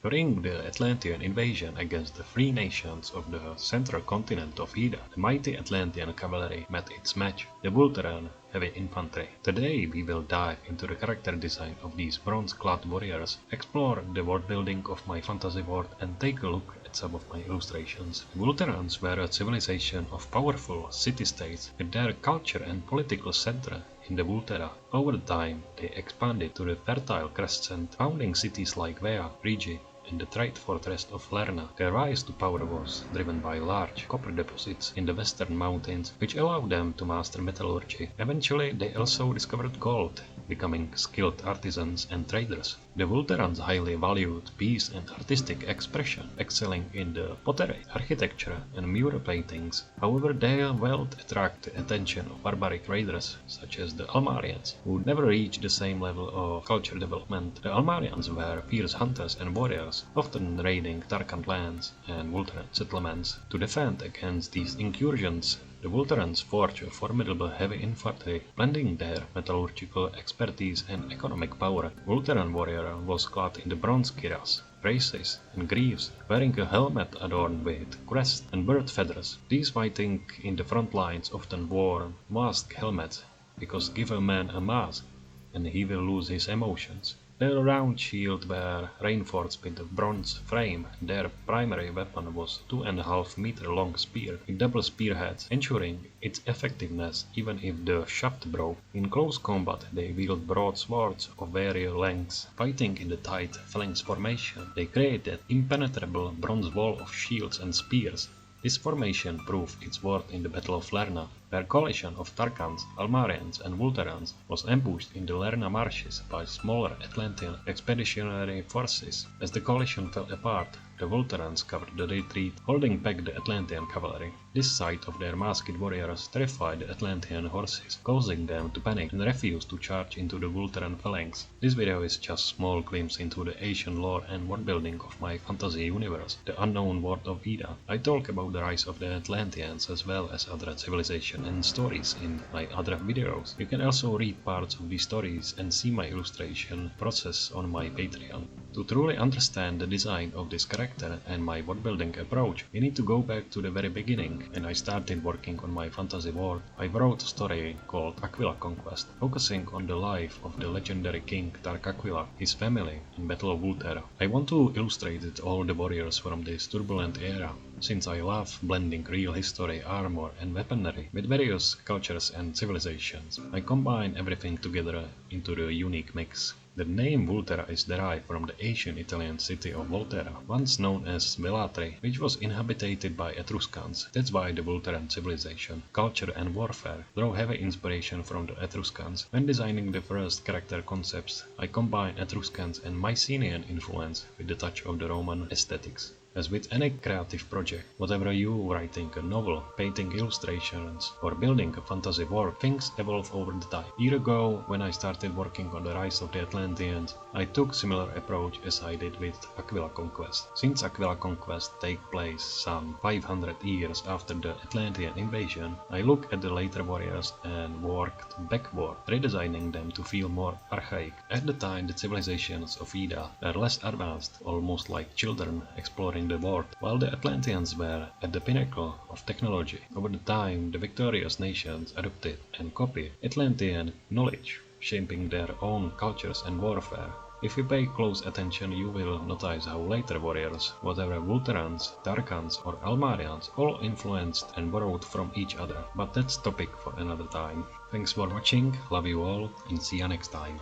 During the Atlantean invasion against the free nations of the central continent of Ída, the mighty Atlantean cavalry met its match, the Vulteran Heavy Infantry. Today we will dive into the character design of these bronze-clad warriors, explore the world building of my fantasy world, and take a look at some of my illustrations. The Vulterans were a civilization of powerful city-states with their culture and political center in the Vultera. Over time, they expanded to the Fertile Crescent, founding cities like Vea, Rigi, and the trade fortress of Lerna. Their rise to power was driven by large copper deposits in the western mountains, which allowed them to master metallurgy. Eventually, they also discovered gold, becoming skilled artisans and traders. The Vulterans highly valued peace and artistic expression, excelling in the pottery, architecture, and mural paintings. However, their wealth attracted the attention of barbaric raiders, such as the Almarians, who never reached the same level of cultural development. The Almarians were fierce hunters and warriors, often raiding Tarkan lands and Vulteran settlements. To defend against these incursions, the Vulterans forged a formidable heavy infantry, blending their metallurgical expertise and economic power. Vulteran warrior was clad in the bronze cuirass, braces, and greaves, wearing a helmet adorned with crest and bird feathers. These fighting in the front lines often wore masked helmets, because give a man a mask, and he will lose his emotions. Their round shields were reinforced with a bronze frame. Their primary weapon was a 2.5-meter long spear with double spearheads, ensuring its effectiveness even if the shaft broke. In close combat, they wield broad swords of various lengths. Fighting in the tight phalanx formation, they created impenetrable bronze wall of shields and spears. This formation proved its worth in the Battle of Lerna, where a coalition of Tarkans, Almarians, and Vulterans was ambushed in the Lerna marshes by smaller Atlantean expeditionary forces. As the coalition fell apart, the Vulterans covered the retreat, holding back the Atlantean cavalry. This sight of their masked warriors terrified the Atlantean horses, causing them to panic and refuse to charge into the Vulteran phalanx. This video is just a small glimpse into the ancient lore and world building of my fantasy universe, the Unknown World of Ída. I talk about the rise of the Atlanteans as well as other civilizations and stories in my other videos. You can also read parts of these stories and see my illustration process on my Patreon. To truly understand the design of this character and my world building approach, we need to go back to the very beginning, and I started working on my fantasy world. I wrote a story called Aquila Conquest, focusing on the life of the legendary king Tark Aquila, his family, and Battle of Vultera. I want to illustrate all the warriors from this turbulent era, since I love blending real history, armor, and weaponry with various cultures and civilizations. I combine everything together into the unique mix. The name Vultera is derived from the ancient Italian city of Volterra, once known as Velatri, which was inhabited by Etruscans. That's why the Vulteran civilization, culture, and warfare draw heavy inspiration from the Etruscans. When designing the first character concepts, I combine Etruscans and Mycenaean influence with the touch of the Roman aesthetics. As with any creative project, whatever you writing a novel, painting illustrations, or building a fantasy world, things evolve over the time. A year ago, when I started working on the rise of the Atlanteans, I took similar approach as I did with Aquila Conquest. Since Aquila Conquest take place some 500 years after the Atlantean invasion, I look at the later warriors and worked backward, redesigning them to feel more archaic. At the time, the civilizations of Ída were less advanced, almost like children exploring the world, while the Atlanteans were at the pinnacle of technology. Over the time, the victorious nations adopted and copied Atlantean knowledge, shaping their own cultures and warfare. If you pay close attention, you will notice how later warriors, whether Vulterans, Tarkans, or Almarians, all influenced and borrowed from each other. But that's topic for another time. Thanks for watching, love you all, and see you next time.